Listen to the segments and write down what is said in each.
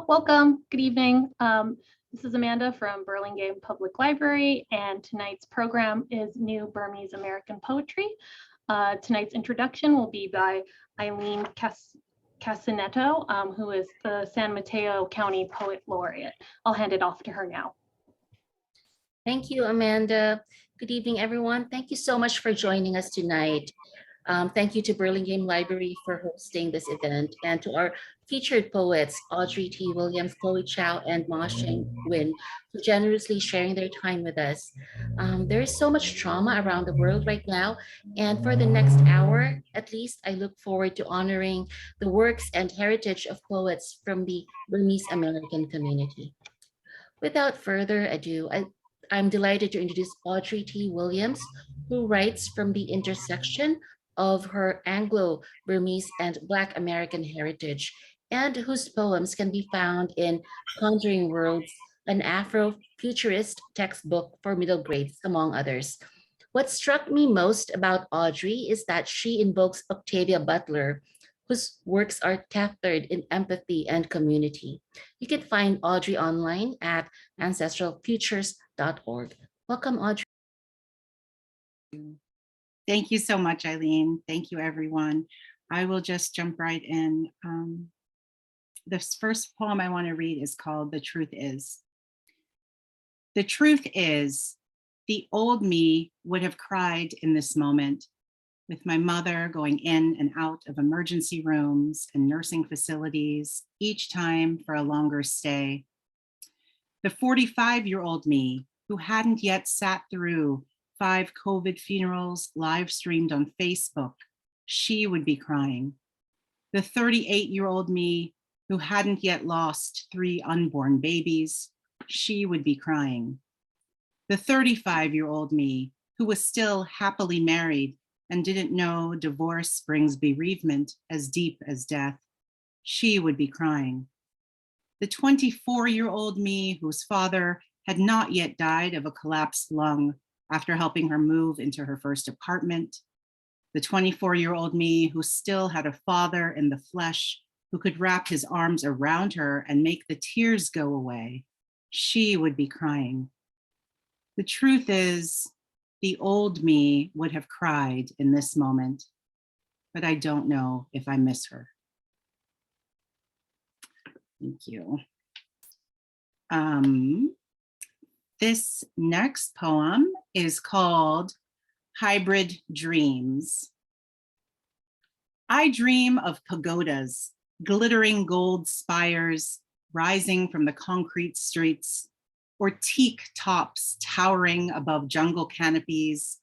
Hello, welcome, good evening. This is Amanda from Burlingame Public Library, and tonight's program is New Burmese American Poetry. Tonight's introduction will be by Eileen Casinetto, who is the San Mateo County Poet Laureate. I'll hand it off to her now. Thank you, Amanda. Good evening, everyone. Thank you so much for joining us tonight. Thank you to Burlingame Library for hosting this event, and to our featured poets, Audrey T, Williams, Chloe Chou, and Maw Shein Win, for generously sharing their time with us. There is so much trauma around the world right now, and for the next hour, at least, I look forward to honoring the works and heritage of poets from the Burmese American community. Without further ado, I'm delighted to introduce Audrey T. Williams, who writes from the intersection of her Anglo-Burmese and Black American heritage, and whose poems can be found in Conjuring Worlds, an Afro-futurist textbook for middle grades, among others. What struck me most about Audrey is that she invokes Octavia Butler, whose works are tethered in empathy and community. You can find Audrey online at ancestralfutures.org. Welcome, Audrey. Thank you so much, Eileen. Thank you, everyone. I will just jump right in. This first poem I want to read is called The Truth Is. The truth is, the old me would have cried in this moment, with my mother going in and out of emergency rooms and nursing facilities, each time for a longer stay. The 45-year-old me, who hadn't yet sat through 5 COVID funerals live streamed on Facebook, she would be crying. The 38-year-old me, who hadn't yet lost 3 unborn babies, she would be crying. The 35-year-old me, who was still happily married and didn't know divorce brings bereavement as deep as death, she would be crying. The 24-year-old me, whose father had not yet died of a collapsed lung after helping her move into her first apartment. The 24-year-old me, who still had a father in the flesh, who could wrap his arms around her and make the tears go away, she would be crying. The truth is, the old me would have cried in this moment, but I don't know if I miss her. Thank you. This next poem is called Hybrid Dreams. I dream of pagodas, glittering gold spires rising from the concrete streets, or teak tops towering above jungle canopies.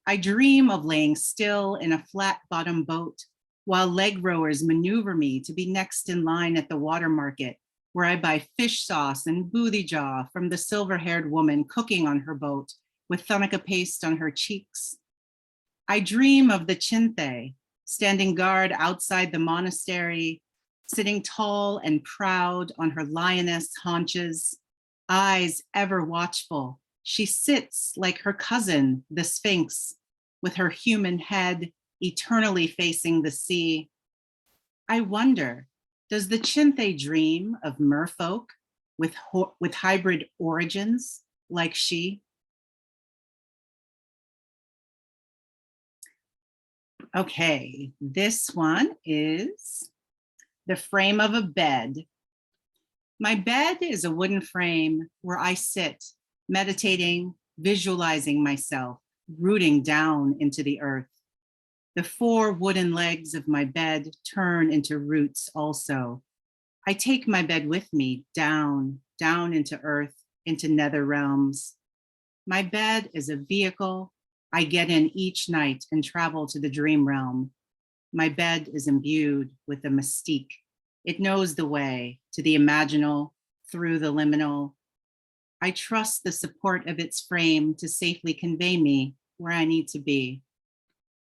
I dream of laying still in a flat-bottom boat while leg rowers maneuver me to be next in line at the water market, where I buy fish sauce and booty jaw from the silver-haired woman cooking on her boat with thunica paste on her cheeks. I dream of the Chinthe, standing guard outside the monastery, sitting tall and proud on her lioness haunches, eyes ever watchful. She sits like her cousin, the Sphinx, with her human head eternally facing the sea. I wonder, does the Chinthe dream of merfolk with hybrid origins like she? Okay, this one is The Frame of a Bed. My bed is a wooden frame where I sit, meditating, visualizing myself, rooting down into the earth. The 4 wooden legs of my bed turn into roots also. I take my bed with me down into earth, into nether realms. My bed is a vehicle I get in each night and travel to the dream realm. My bed is imbued with a mystique. It knows the way to the imaginal, through the liminal. I trust the support of its frame to safely convey me where I need to be.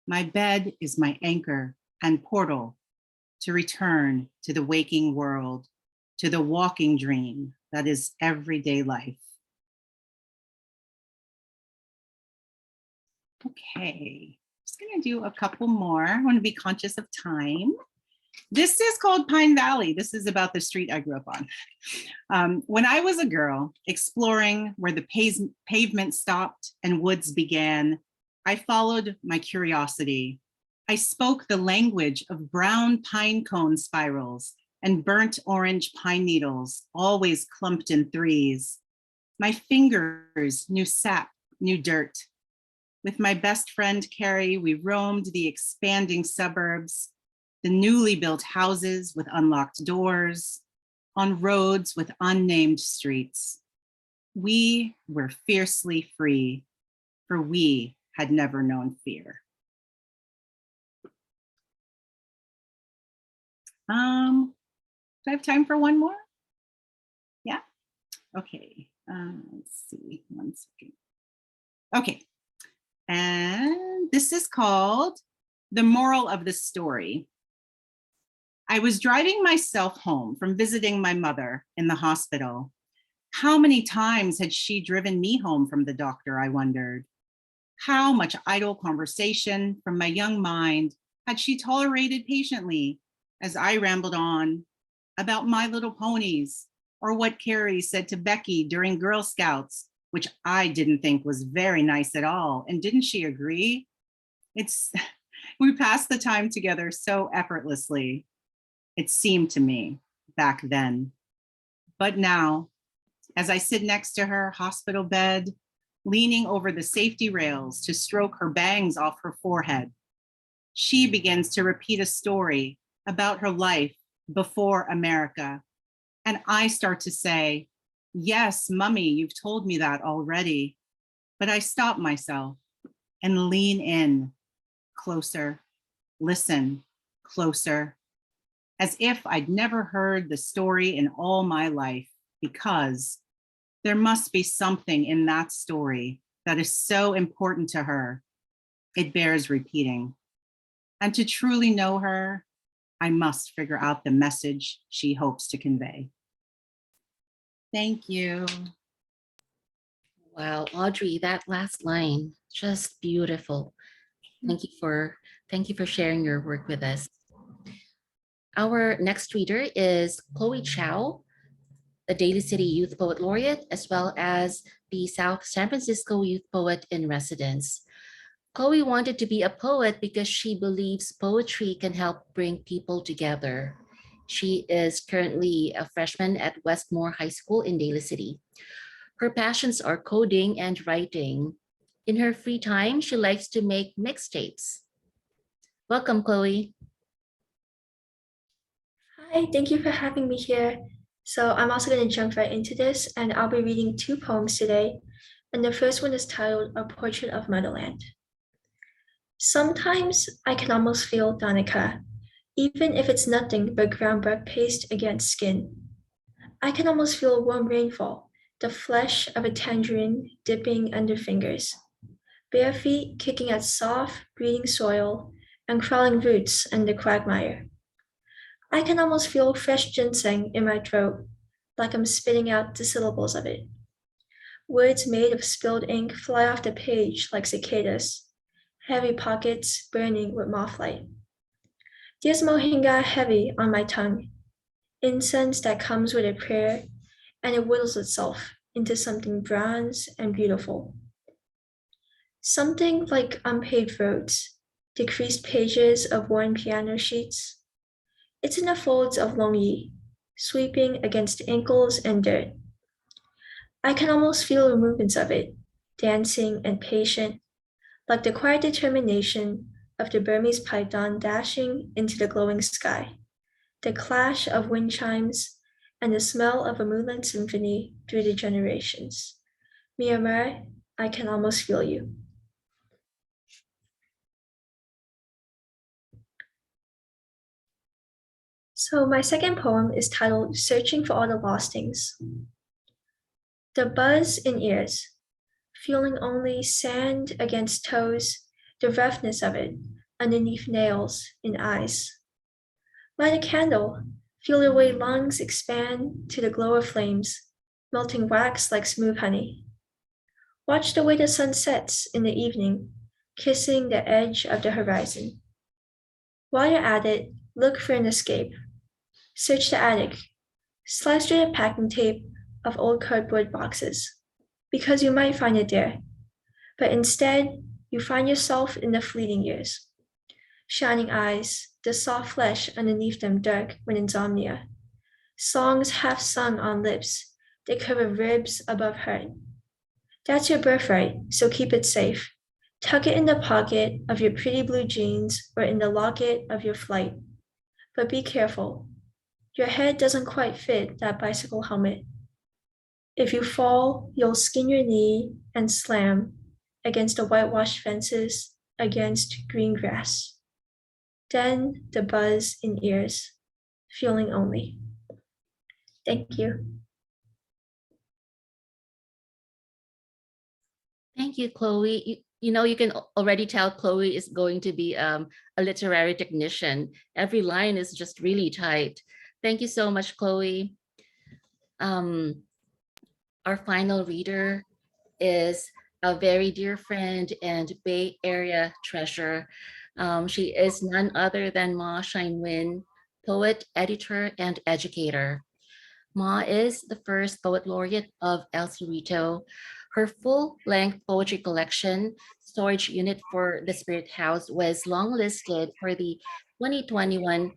My bed is my anchor and portal to return to the waking world, to the walking dream that is everyday life. Okay, just gonna do a couple more. I wanna be conscious of time. This is called Pine Valley. This is about the street I grew up on. When I was a girl, exploring where the pavement stopped and woods began, I followed my curiosity. I spoke the language of brown pine cone spirals and burnt orange pine needles, always clumped in threes. My fingers knew sap, knew dirt. With my best friend, Carrie, we roamed the expanding suburbs, the newly built houses with unlocked doors, on roads with unnamed streets. We were fiercely free, for we had never known fear. Do I have time for one more? Yeah, okay, let's see, 1 second. Okay, and this is called The Moral of the Story. I was driving myself home from visiting my mother in the hospital. How many times had she driven me home from the doctor, I wondered. How much idle conversation from my young mind had she tolerated patiently as I rambled on about My Little Ponies or what Carrie said to Becky during Girl Scouts, which I didn't think was very nice at all. And didn't she agree? We passed the time together so effortlessly, it seemed to me back then. But now, as I sit next to her hospital bed, leaning over the safety rails to stroke her bangs off her forehead, she begins to repeat a story about her life before America. And I start to say, yes, Mummy, you've told me that already. But I stop myself and lean in closer, listen closer, as if I'd never heard the story in all my life, because there must be something in that story that is so important to her, it bears repeating. And to truly know her, I must figure out the message she hopes to convey. Thank you. Wow, Audrey, that last line, just beautiful. Thank you for sharing your work with us. Our next reader is Chloe Chou, the Daly City Youth Poet Laureate, as well as the South San Francisco Youth Poet in Residence. Chloe wanted to be a poet because she believes poetry can help bring people together. She is currently a freshman at Westmore High School in Daly City. Her passions are coding and writing. In her free time, she likes to make mixtapes. Welcome, Chloe. Hi, thank you for having me here. So I'm also going to jump right into this, and I'll be reading 2 poems today. And the first one is titled A Portrait of Motherland. Sometimes I can almost feel Donica, even if it's nothing but groundbread paste against skin. I can almost feel warm rainfall, the flesh of a tangerine dipping under fingers, bare feet kicking at soft, breathing soil, and crawling roots in the quagmire. I can almost feel fresh ginseng in my throat, like I'm spitting out the syllables of it. Words made of spilled ink fly off the page like cicadas, heavy pockets burning with mothlight. There's mohinga heavy on my tongue, incense that comes with a prayer, and it whittles itself into something bronze and beautiful. Something like unpaved roads, decreased pages of worn piano sheets. It's in the folds of Longyi, sweeping against ankles and dirt. I can almost feel the movements of it, dancing and patient, like the quiet determination of the Burmese python dashing into the glowing sky, the clash of wind chimes, and the smell of a moonlit symphony through the generations. Myanmar, I can almost feel you. So my second poem is titled Searching for All the Lost Things. The buzz in ears, feeling only sand against toes, the roughness of it underneath nails in eyes. Light a candle, feel the way lungs expand to the glow of flames, melting wax like smooth honey. Watch the way the sun sets in the evening, kissing the edge of the horizon. While you're at it, Look for an escape. Search the attic. Slice through the packing tape of old cardboard boxes, because you might find it there. But instead, you find yourself in the fleeting years. Shining eyes, the soft flesh underneath them dark with insomnia. Songs half sung on lips that cover ribs above heart. That's your birthright, so keep it safe. Tuck it in the pocket of your pretty blue jeans or in the locket of your flight. But be careful. Your head doesn't quite fit that bicycle helmet. If you fall, you'll skin your knee and slam against the whitewashed fences, against green grass. Then the buzz in ears, feeling only. Thank you. Thank you, Chloe. You can already tell Chloe is going to be a literary technician. Every line is just really tight. Thank you so much, Chloe. Our final reader is a very dear friend and Bay Area treasure. She is none other than Maw Shein Win, poet, editor, and educator. Ma is the first poet laureate of El Cerrito. Her full-length poetry collection, Storage Unit for the Spirit House, was longlisted for the 2021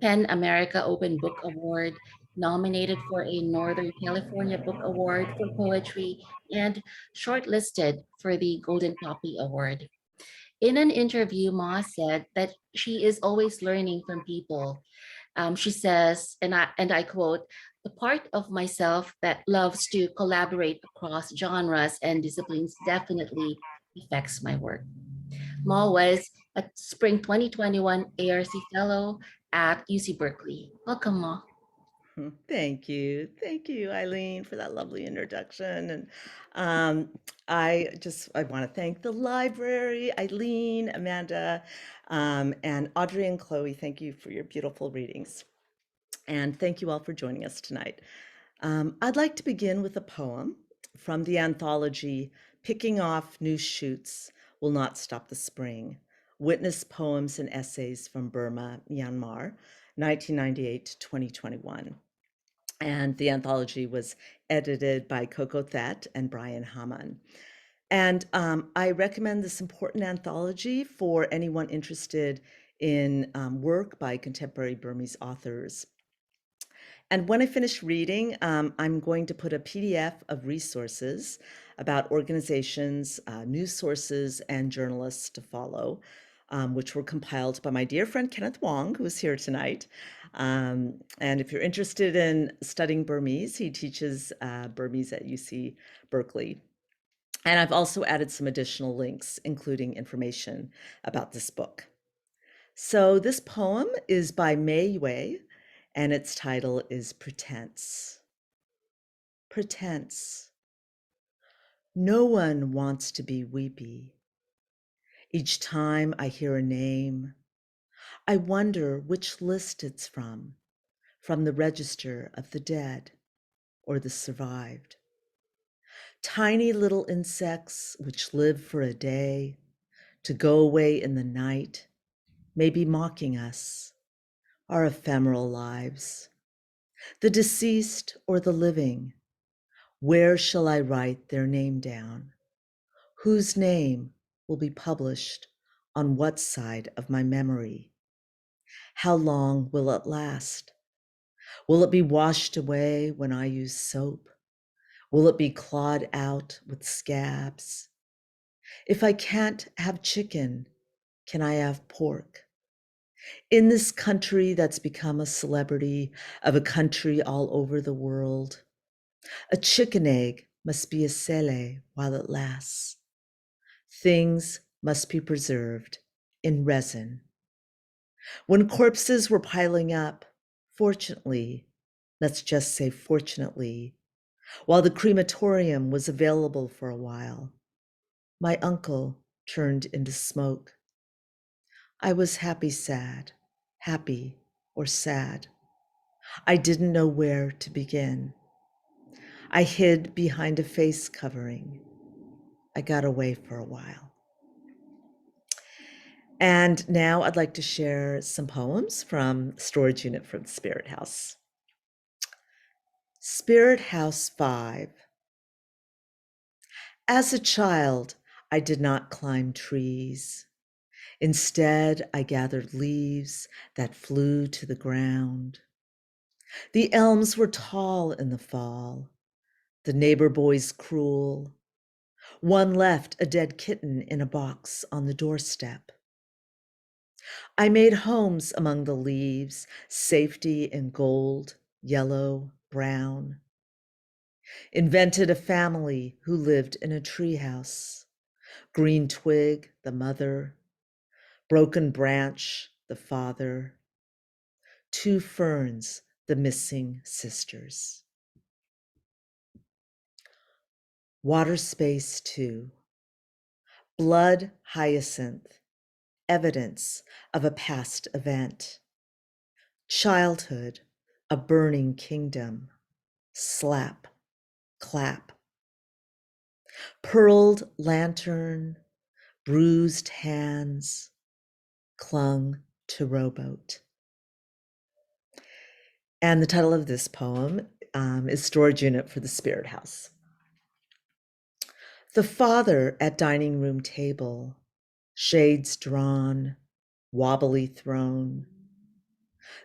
PEN America Open Book Award, nominated for a Northern California Book Award for Poetry, and shortlisted for the Golden Poppy Award. In an interview, Ma said that she is always learning from people. She says, and I quote, "The part of myself that loves to collaborate across genres and disciplines definitely affects my work." Ma was a spring 2021 ARC Fellow at UC Berkeley. Welcome, Ma. Thank you. Thank you, Eileen, for that lovely introduction. And I want to thank the library, Eileen, Amanda, and Audrey and Chloe. Thank you for your beautiful readings. And thank you all for joining us tonight. I'd like to begin with a poem from the anthology Picking Off New Shoots Will Not Stop the Spring. Witness Poems and Essays from Burma, Myanmar, 1998 to 2021. And the anthology was edited by Coco Thet and Brian Hamann. And I recommend this important anthology for anyone interested in work by contemporary Burmese authors. And when I finish reading, I'm going to put a PDF of resources about organizations, news sources, and journalists to follow, which were compiled by my dear friend Kenneth Wong, who is here tonight. And if you're interested in studying Burmese, he teaches Burmese at UC Berkeley. And I've also added some additional links, including information about this book. So this poem is by Mei Yue, and its title is Pretense. Pretense. No one wants to be weepy. Each time I hear a name, I wonder which list it's from the register of the dead or the survived. Tiny little insects which live for a day to go away in the night, may be mocking us, our ephemeral lives. The deceased or the living, where shall I write their name down? Whose name will be published on what side of my memory? How long will it last? Will it be washed away when I use soap? Will it be clawed out with scabs? If I can't have chicken, can I have pork? In this country that's become a celebrity of a country all over the world, a chicken egg must be a sele while it lasts. Things must be preserved in resin. When corpses were piling up, fortunately, let's just say fortunately, while the crematorium was available for a while, my uncle turned into smoke. I was happy or sad. I didn't know where to begin. I hid behind a face covering. I got away for a while. And now I'd like to share some poems from Storage Unit from Spirit House. Spirit House 5. As a child, I did not climb trees. Instead, I gathered leaves that flew to the ground. The elms were tall in the fall, the neighbor boys cruel. One left a dead kitten in a box on the doorstep. I made homes among the leaves, safety in gold, yellow, brown. Invented a family who lived in a treehouse. Green twig, the mother. Broken branch, the father. Two ferns, the missing sisters. Water Space 2. Blood hyacinth, evidence of a past event. Childhood, a burning kingdom. Slap, clap. Pearled lantern, bruised hands, clung to rowboat. And the title of this poem is Storage Unit for the Spirit House. The father at dining room table, shades drawn, wobbly throne.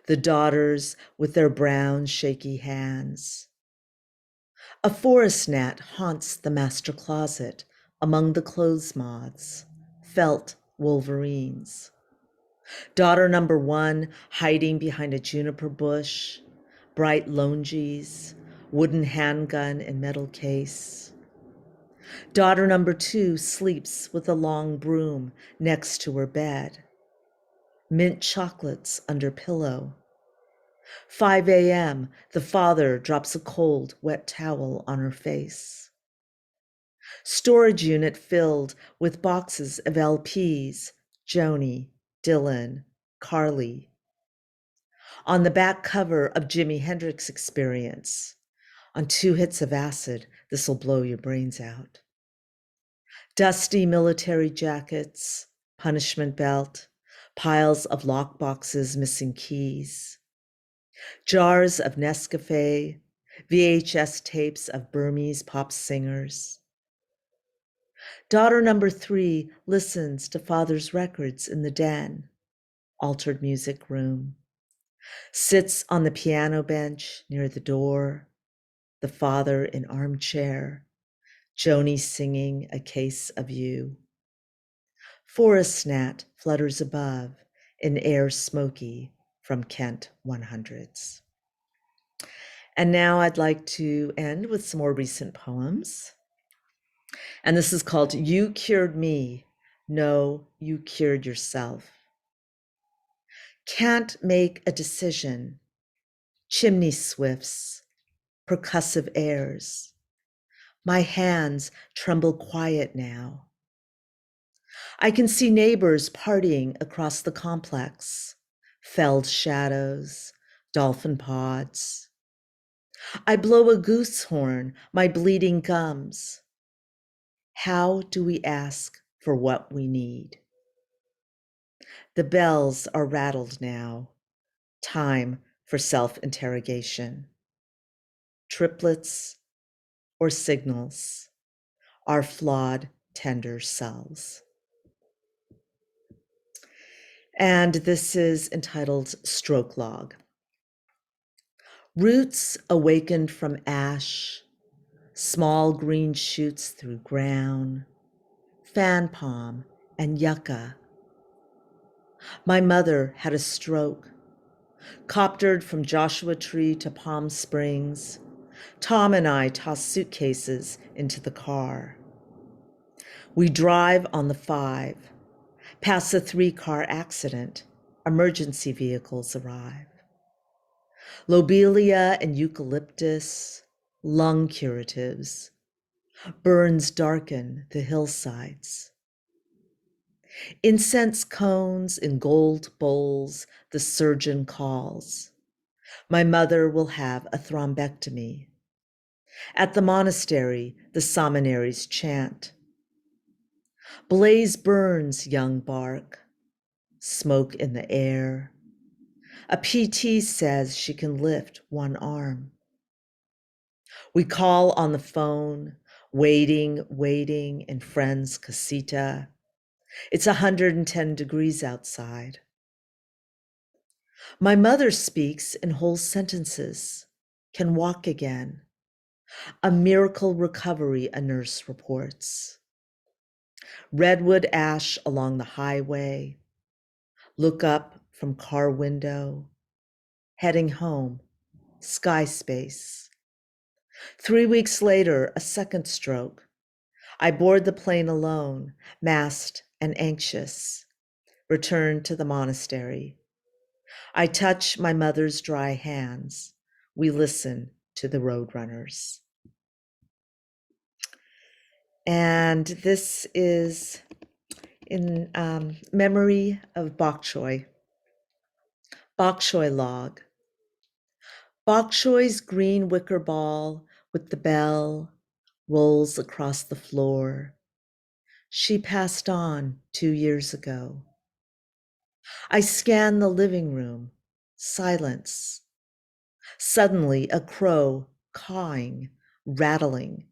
The daughters with their brown, shaky hands. A forest gnat haunts the master closet among the clothes moths, felt wolverines. Daughter number 1 hiding behind a juniper bush, bright longies, wooden handgun in metal case. Daughter number 2 sleeps with a long broom next to her bed. Mint chocolates under pillow. 5 a.m., the father drops a cold, wet towel on her face. Storage unit filled with boxes of LPs, Joni, Dylan, Carly. On the back cover of Jimi Hendrix Experience, on 2 hits of acid, this'll blow your brains out. Dusty military jackets, punishment belt, piles of lockboxes missing keys. Jars of Nescafe, VHS tapes of Burmese pop singers. Daughter number 3 listens to father's records in the den, altered music room. Sits on the piano bench near the door, the father in armchair, Joni singing A Case of You. Forest gnat flutters above in air smoky from Kent 100s. And now I'd like to end with some more recent poems. And this is called You Cured Me. No, you cured yourself. Can't make a decision. Chimney swifts, percussive airs. My hands tremble quiet now. I can see neighbors partying across the complex. Felled shadows, dolphin pods. I blow a goose horn, my bleeding gums. How do we ask for what we need? The bells are rattled now. Time for self-interrogation. Triplets or signals, our flawed, tender selves. And this is entitled Stroke Log. Roots awakened from ash, small green shoots through ground, fan palm and yucca. My mother had a stroke, coptered from Joshua Tree to Palm Springs. Tom and I toss suitcases into the car. We drive on the 5, past a 3-car accident. Emergency vehicles arrive. Lobelia and eucalyptus, lung curatives. Burns darken the hillsides. Incense cones in gold bowls, the surgeon calls. My mother will have a thrombectomy. At the monastery, the seminaries chant. Blaze burns, young bark. smoke in the air. A PT says she can lift one arm. We call on the phone, waiting in friend's casita. It's 110 degrees outside. My mother speaks in whole sentences, can walk again. A miracle recovery, a nurse reports. Redwood ash along the highway. Look up from car window. Heading home, sky space. 3 weeks later, a second stroke. I board the plane alone, masked and anxious. Return to the monastery. I touch my mother's dry hands. We listen to the roadrunners. And this is in memory of Bok Choy. Bok Choy log. Bok Choy's green wicker ball with the bell rolls across the floor. She passed on 2 years ago. I scan the living room. Silence. Suddenly, a crow cawing, rattling.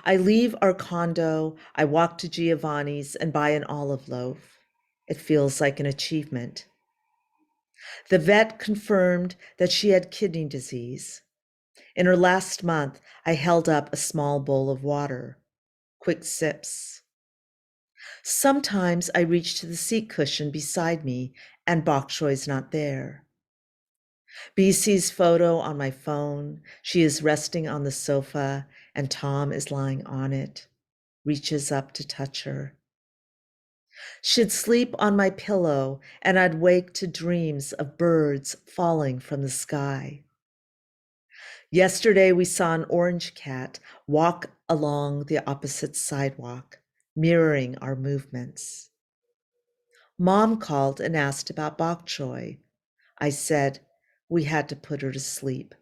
I leave our condo. I walk to Giovanni's and buy an olive loaf. It feels like an achievement. The vet confirmed that she had kidney disease. In her last month, I held up a small bowl of water. Quick sips. Sometimes I reach to the seat cushion beside me and Bok Choy's not there. BC's photo on my phone. She is resting on the sofa and Tom is lying on it, reaches up to touch her. She'd sleep on my pillow and I'd wake to dreams of birds falling from the sky. Yesterday, we saw an orange cat walk along the opposite sidewalk, mirroring our movements. Mom called and asked about Bok Choy. I said we had to put her to sleep.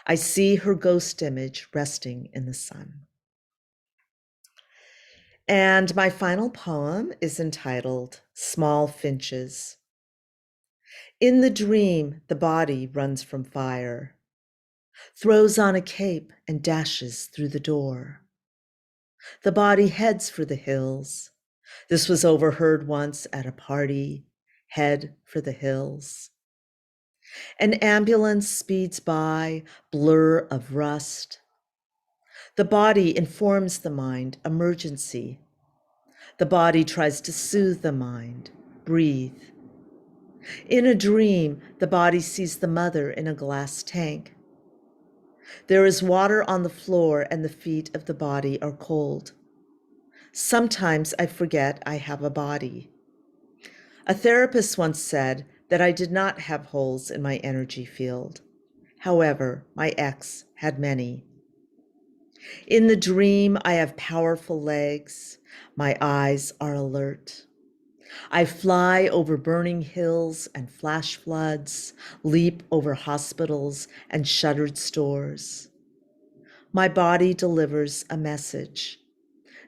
I see her ghost image resting in the sun. And my final poem is entitled Small Finches. In the dream, the body runs from fire, throws on a cape and dashes through the door. The body heads for the hills. This was overheard once at a party. Head for the hills. An ambulance speeds by, blur of rust. The body informs the mind, emergency. The body tries to soothe the mind, breathe. In a dream, the body sees the mother in a glass tank. There is water on the floor and the feet of the body are cold. Sometimes I forget I have a body. A therapist once said that I did not have holes in my energy field. However, my ex had many. In the dream, I have powerful legs. My eyes are alert. I fly over burning hills and flash floods, leap over hospitals and shuttered stores. My body delivers a message.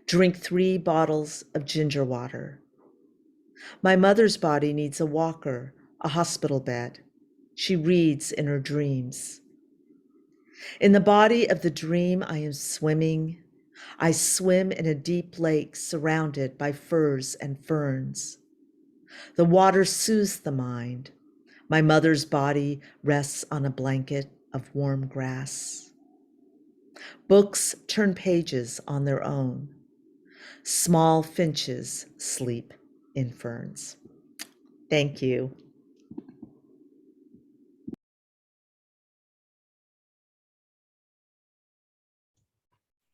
Drink 3 bottles of ginger water. My mother's body needs a walker, a hospital bed. She reads in her dreams. In the body of the dream, I am swimming. I swim in a deep lake surrounded by firs and ferns. The water soothes the mind. My mother's body rests on a blanket of warm grass. Books turn pages on their own. Small finches sleep in ferns. Thank you.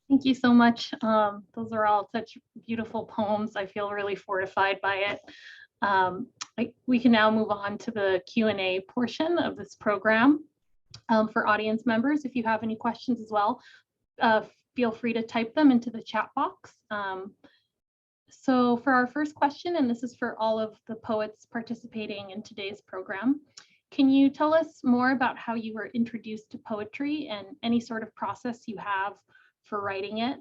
Thank you so much. Those are all such beautiful poems. I feel really fortified by it. We can now move on to the Q&A portion of this program. For audience members, if you have any questions as well, feel free to type them into the chat box. So for our first question, and this is for all of the poets participating in today's program, can you tell us more about how you were introduced to poetry and any sort of process you have for writing it?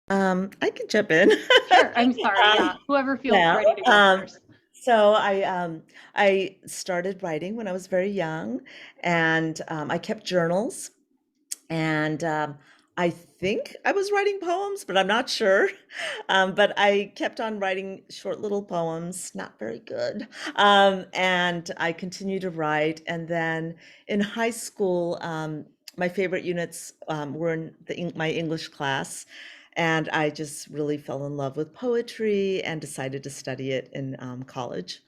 I can jump in. Sure, I'm sorry. Yeah, whoever feels Yeah. ready to go first. So I started writing when I was very young, and I kept journals, and I think I was writing poems, but I'm not sure. But I kept on writing short little poems, not very good. And I continued to write. And then in high school, my favorite units were in my English class. And I just really fell in love with poetry and decided to study it in college.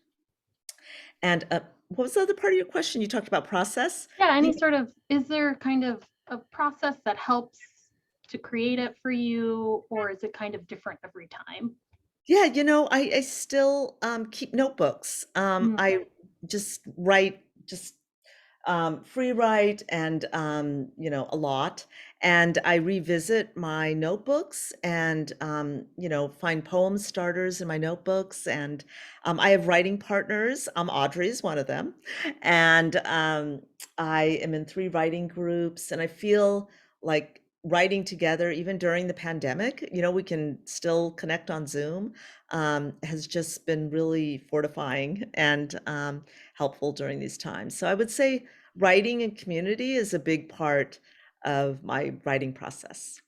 And what was the other part of your question? You talked about process. Yeah, is there kind of a process that helps to create it for you, or is it kind of different every time? Yeah, I still keep notebooks. Mm, I just write, just free write, and a lot. And I revisit my notebooks and find poem starters in my notebooks. And I have writing partners. Audrey is one of them, and I am in 3 writing groups. And I feel like writing together, even during the pandemic, we can still connect on Zoom, has just been really fortifying and helpful during these times. So I would say writing in community is a big part of my writing process.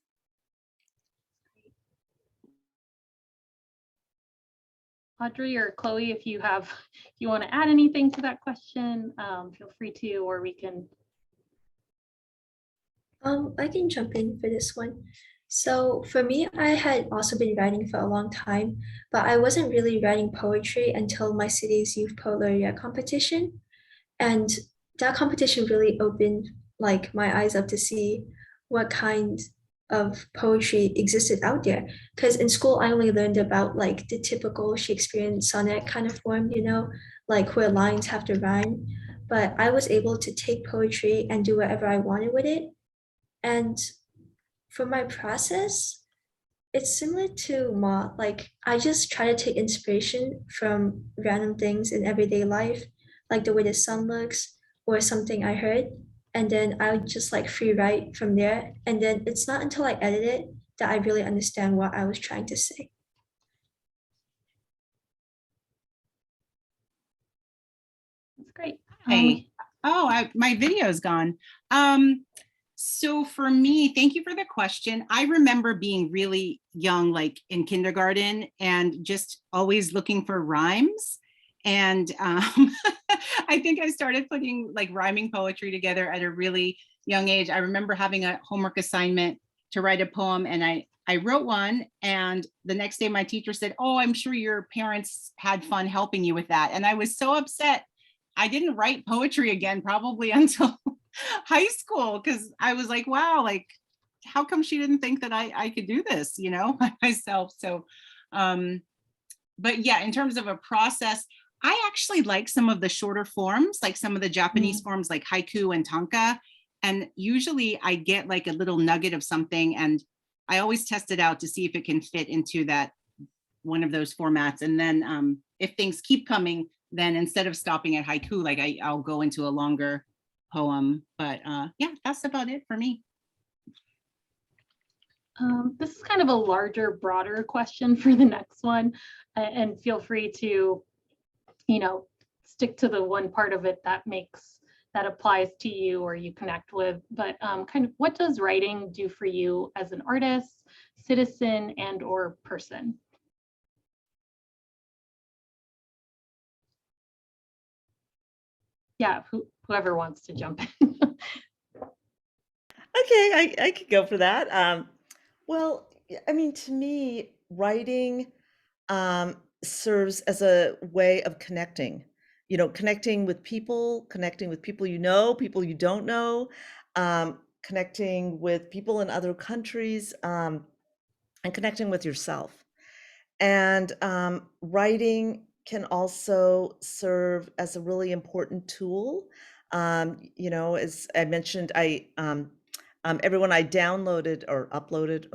Audrey or Chloe, if you want to add anything to that question, feel free to, or we can. I can jump in for this one. So for me, I had also been writing for a long time, but I wasn't really writing poetry until my city's youth poet laureate competition. And that competition really opened like my eyes up to see what kind of poetry existed out there. Because in school, I only learned about like the typical Shakespearean sonnet kind of form, like where lines have to rhyme. But I was able to take poetry and do whatever I wanted with it. And for my process, it's similar to Ma. Like I just try to take inspiration from random things in everyday life, like the way the sun looks or something I heard. And then I would just like free write from there. And then it's not until I edit it that I really understand what I was trying to say. That's great. Hey, my video's gone. So for me, thank you for the question. I remember being really young, like in kindergarten, and just always looking for rhymes. And I think I started putting like rhyming poetry together at a really young age. I remember having a homework assignment to write a poem, and I wrote one, and the next day my teacher said, "Oh, I'm sure your parents had fun helping you with that." And I was so upset. I didn't write poetry again, probably until high school, because I was like, wow, like, how come she didn't think that I could do this, myself? So, but yeah, in terms of a process, I actually like some of the shorter forms, like some of the Japanese forms like haiku and tanka. And usually I get like a little nugget of something, and I always test it out to see if it can fit into that one of those formats. And then if things keep coming, then instead of stopping at haiku, like I'll go into a longer poem. But yeah, that's about it for me. This is kind of a larger, broader question for the next one, and feel free to, stick to the one part of it that applies to you or you connect with. But kind of, what does writing do for you as an artist, citizen, and or person? Yeah, whoever wants to jump in. Okay, I could go for that. Well, I mean, to me, writing serves as a way of connecting, connecting with people, people you don't know, connecting with people in other countries, and connecting with yourself. And writing can also serve as a really important tool. As I mentioned, everyone, I downloaded or uploaded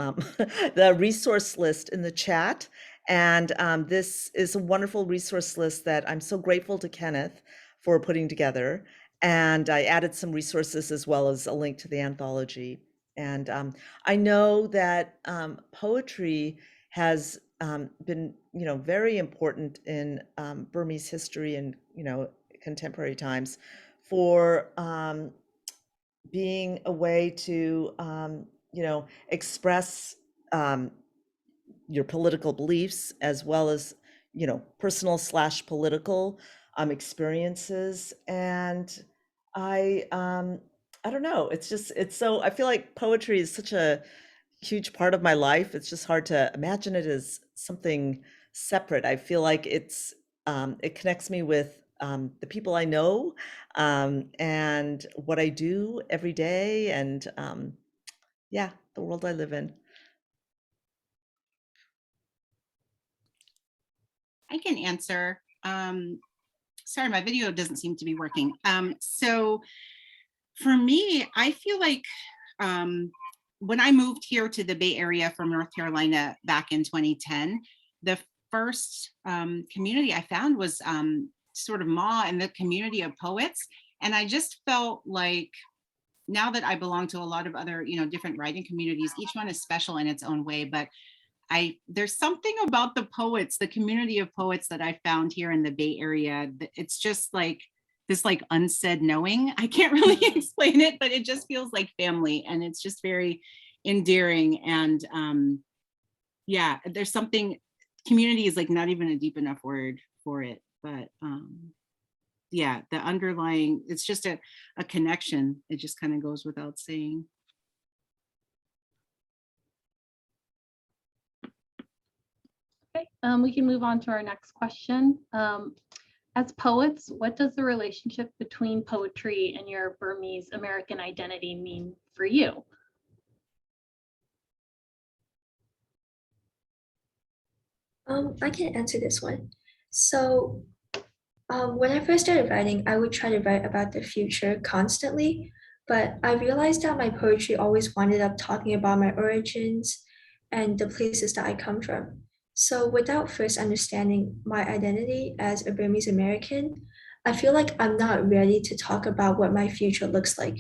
the resource list in the chat. And this is a wonderful resource list that I'm so grateful to Kenneth for putting together. And I added some resources as well as a link to the anthology And I know that poetry has been, very important in Burmese history and, contemporary times for being a way to, express um, your political beliefs as well as, personal slash political experiences. And I don't know, it's so, I feel like poetry is such a huge part of my life. It's just hard to imagine it as something separate. I feel like it connects me with the people I know, and what I do every day, and yeah, the world I live in. I can answer. Sorry, my video doesn't seem to be working. So for me, I feel like when I moved here to the Bay Area from North Carolina back in 2010, the first community I found was sort of Maw and the community of poets. And I just felt like now that I belong to a lot of other, different writing communities, each one is special in its own way, but there's something about the poets, the community of poets that I found here in the Bay Area. It's just like this like unsaid knowing. I can't really explain it, but it just feels like family, and it's just very endearing. And yeah, there's something, community is like not even a deep enough word for it, but yeah, the underlying, it's just a connection. It just kind of goes without saying. Okay, we can move on to our next question. As poets, what does the relationship between poetry and your Burmese American identity mean for you? I can answer this one. So, when I first started writing, I would try to write about the future constantly, but I realized that my poetry always wound up talking about my origins and the places that I come from. So, without first understanding my identity as a Burmese American, I feel like I'm not ready to talk about what my future looks like.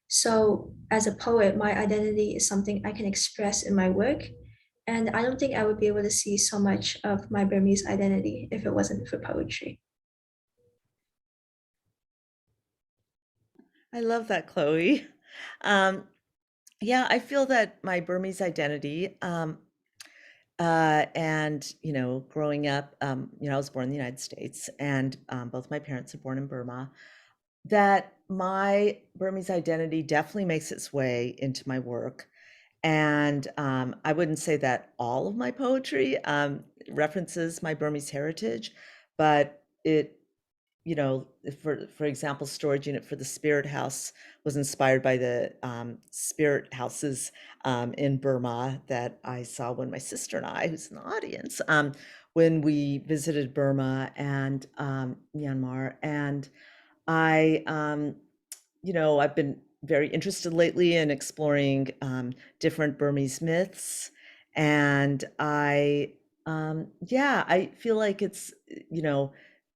So, as a poet, my identity is something I can express in my work, and I don't think I would be able to see so much of my Burmese identity if it wasn't for poetry. I love that, Chloe. Um, yeah, I feel that my Burmese identity, and growing up, I was born in the United States, and both my parents are born in Burma. That my Burmese identity definitely makes its way into my work. And I wouldn't say that all of my poetry references my Burmese heritage, but it, for example, Storage Unit for the Spirit House was inspired by the spirit houses in Burma that I saw when my sister and I, who's in the audience, when we visited Burma and Myanmar. And I, I've been very interested lately in exploring different Burmese myths, and yeah, I feel like it's,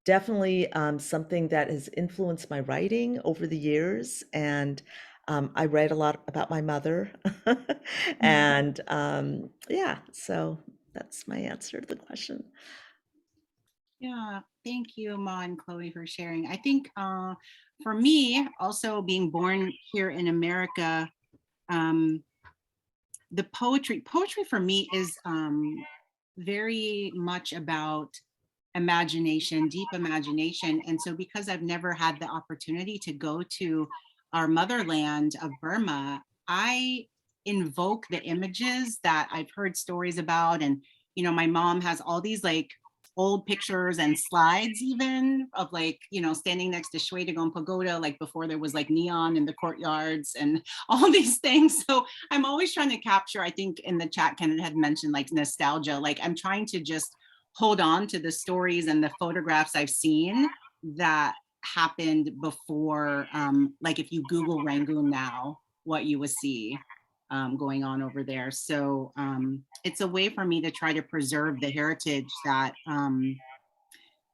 definitely something that has influenced my writing over the years. And I write a lot about my mother, and yeah, so that's my answer to the question. Yeah, thank you, Ma and Chloe, for sharing. I think for me, also being born here in America, the poetry for me is very much about imagination, deep imagination. And so because I've never had the opportunity to go to our motherland of Burma, I invoke the images that I've heard stories about. And, my mom has all these like old pictures and slides even of like, standing next to Shwedagon Pagoda, like before there was like neon in the courtyards and all these things. So I'm always trying to capture, I think in the chat, Ken had mentioned like nostalgia, like I'm trying to just hold on to the stories and the photographs I've seen that happened before, like if you Google Rangoon now, what you would see going on over there. So it's a way for me to try to preserve the heritage that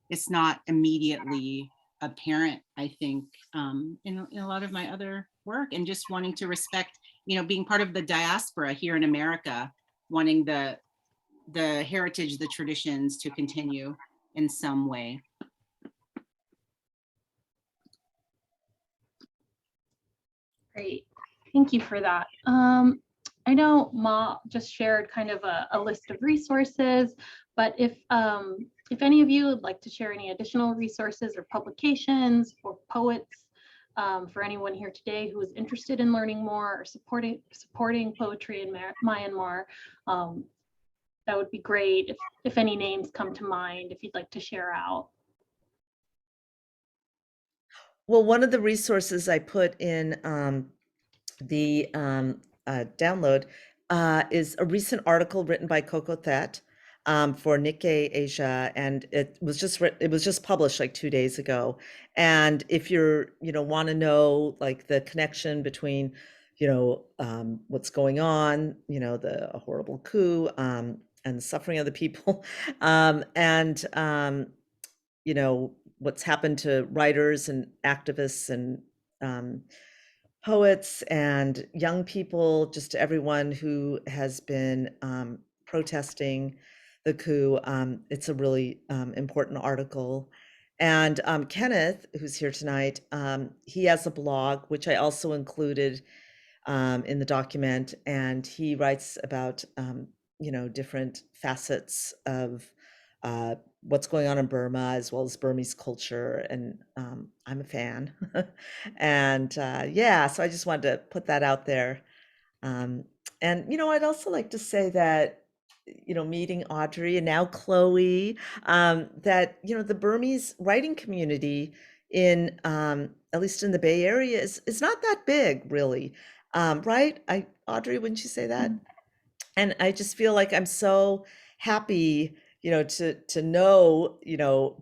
it's not immediately apparent, I think, in a lot of my other work, and just wanting to respect being part of the diaspora here in America, wanting the heritage, the traditions to continue in some way. Great, thank you for that. I know Ma just shared kind of a list of resources, but if any of you would like to share any additional resources or publications or poets for anyone here today who is interested in learning more or supporting poetry in Myanmar, that would be great. If any names come to mind, if you'd like to share out. Well, one of the resources I put in the download is a recent article written by Coco Thet for Nikkei Asia, and it was just published like 2 days ago. And if you're want to know like the connection between what's going on, the horrible coup and the suffering of the people, and what's happened to writers and activists and poets and young people, just everyone who has been protesting the coup. It's a really important article. And Kenneth, who's here tonight, he has a blog, which I also included in the document. And he writes about, different facets of what's going on in Burma, as well as Burmese culture, and I'm a fan. And yeah, so I just wanted to put that out there. And I'd also like to say that meeting Audrey and now Chloe, that the Burmese writing community in at least in the Bay Area is not that big, really, right? Audrey, wouldn't you say that? And I just feel like I'm so happy to know,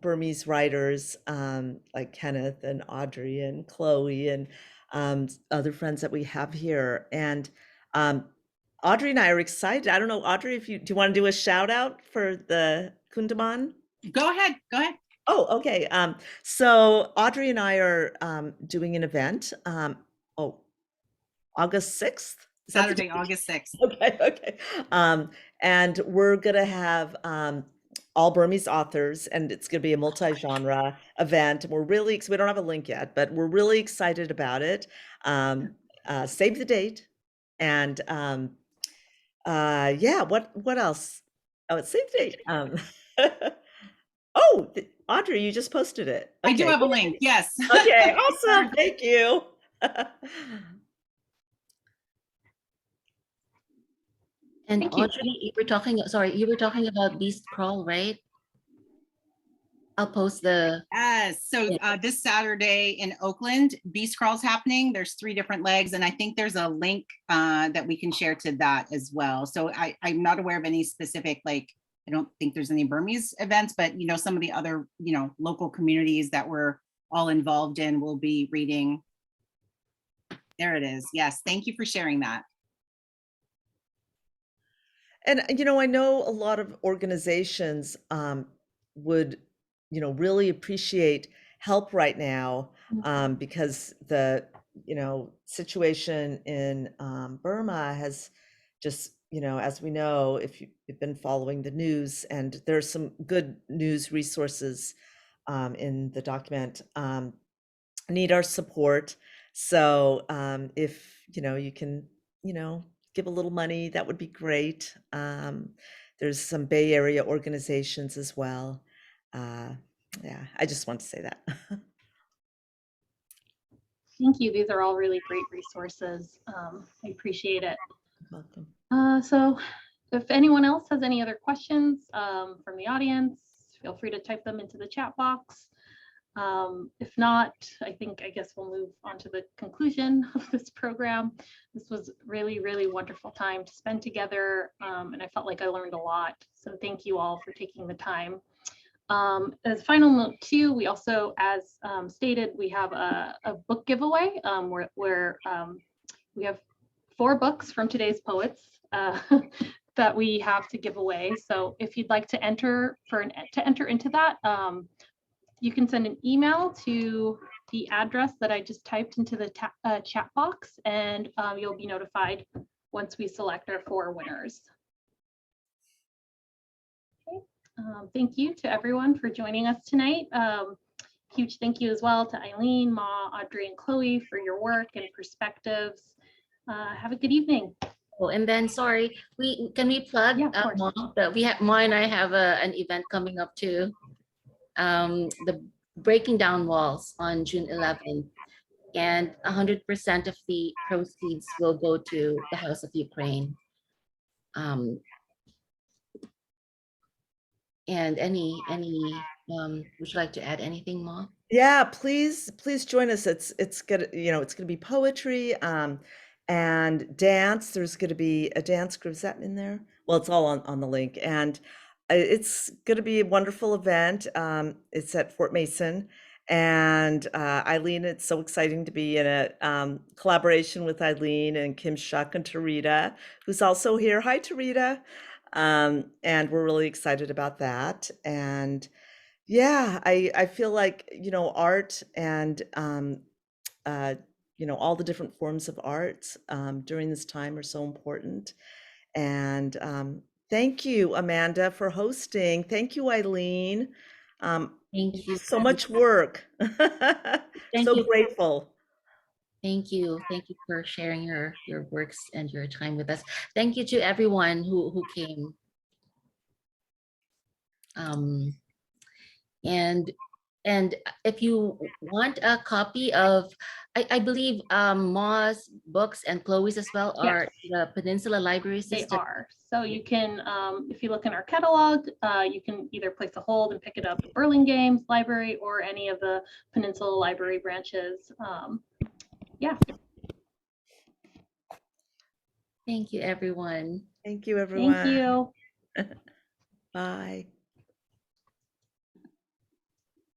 Burmese writers like Kenneth and Audrey and Chloe and other friends that we have here. And Audrey and I are excited. I don't know, Audrey, do you want to do a shout out for the Kundaman? Go ahead. Oh, okay. So Audrey and I are doing an event. August 6th? Saturday, August 6th. Okay. And we're gonna have all Burmese authors, and it's gonna be a multi-genre event. We don't have a link yet, but we're really excited about it. Save the date. And yeah, what else? Oh, it's save the date. Oh, Audrey, you just posted it. Okay. I do have a link, yes. Okay, awesome, thank you. And Thank you. Audrey, you were talking about Beast Crawl, right? I'll post the. So this Saturday in Oakland, Beast Crawl's happening. There's 3 different legs, and I think there's a link that we can share to that as well. So I'm not aware of any specific, I don't think there's any Burmese events, but some of the other local communities that we're all involved in will be reading. There it is. Yes, thank you for sharing that. And I know a lot of organizations would really appreciate help right now, because the situation in Burma has just as we know, if you've been following the news, and there's some good news resources in the document, need our support. So if you can give a little money, that would be great. There's some Bay Area organizations as well. Yeah, I just want to say that. Thank you. These are all really great resources. I appreciate it. Welcome. So if anyone else has any other questions from the audience, feel free to type them into the chat box. If not, I guess we'll move on to the conclusion of this program. This was really, really wonderful time to spend together, and I felt like I learned a lot. So thank you all for taking the time. As a final note too, we also, as stated, we have a book giveaway where we have 4 books from today's poets that we have to give away. So if you'd like to enter into that, you can send an email to the address that I just typed into the chat box, and you'll be notified once we select our 4 winners. Okay. Thank you to everyone for joining us tonight. Huge thank you as well to Eileen, Ma, Audrey, and Chloe for your work and perspectives. Have a good evening. Oh, and then sorry, can we plug? Yeah, of course. Ma and I have an event coming up too. The Breaking Down Walls on June 11th, and 100% of the proceeds will go to the House of Ukraine. And would you like to add anything, Ma? Yeah, please join us. It's gonna, it's gonna be poetry, and dance. There's gonna be a dance group. Is that in there? Well, it's all on the link, and it's gonna be a wonderful event. It's at Fort Mason, and Eileen, it's so exciting to be in a collaboration with Eileen and Kim Shuck and Tarita, who's also here. Hi, Tarita. And we're really excited about that. And yeah, I feel like, art and, all the different forms of art during this time are so important. And thank you, Amanda, for hosting. Thank you, Eileen. Thank you. So much work. Thank So you. grateful. Thank you. Thank you for sharing your works and your time with us. Thank you to everyone who came. And if you want a copy of, I believe Maw's books and Chloe's as well are the Peninsula Library System. They are. So you can, if you look in our catalog, you can either place a hold and pick it up at Burlingame Library or any of the Peninsula Library branches. Yeah. Thank you, everyone. Thank you, everyone. Thank you. Bye.